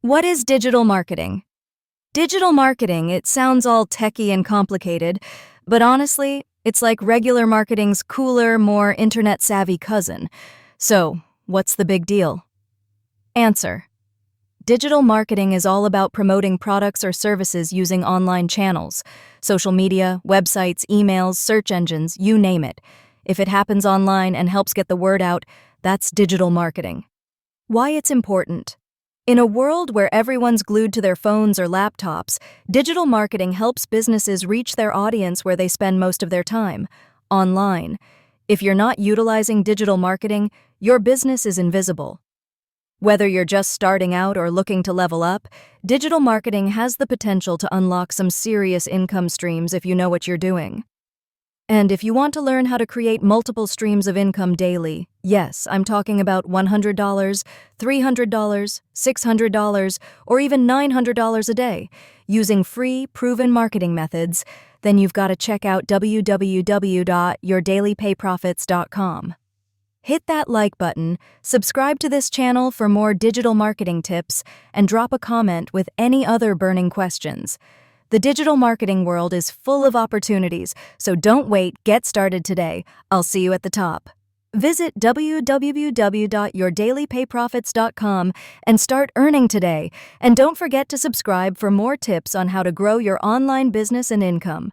What is digital marketing? Digital marketing, it sounds all techy and complicated, but honestly, it's like regular marketing's cooler, more internet-savvy cousin. So, what's the big deal? Answer. Digital marketing is all about promoting products or services using online channels, social media, websites, emails, search engines, you name it. If it happens online and helps get the word out, that's digital marketing. Why it's important. In a world where everyone's glued to their phones or laptops, digital marketing helps businesses reach their audience where they spend most of their time, online. If you're not utilizing digital marketing, your business is invisible. Whether you're just starting out or looking to level up, digital marketing has the potential to unlock some serious income streams if you know what you're doing. And if you want to learn how to create multiple streams of income daily, yes, I'm talking about $100, $300, $600, or even $900 a day, using free, proven marketing methods, then you've got to check out www.yourdailypayprofits.com. Hit that like button, subscribe to this channel for more digital marketing tips, and drop a comment with any other burning questions. The digital marketing world is full of opportunities, so don't wait, get started today. I'll see you at the top. Visit www.yourdailypayprofits.com and start earning today. And don't forget to subscribe for more tips on how to grow your online business and income.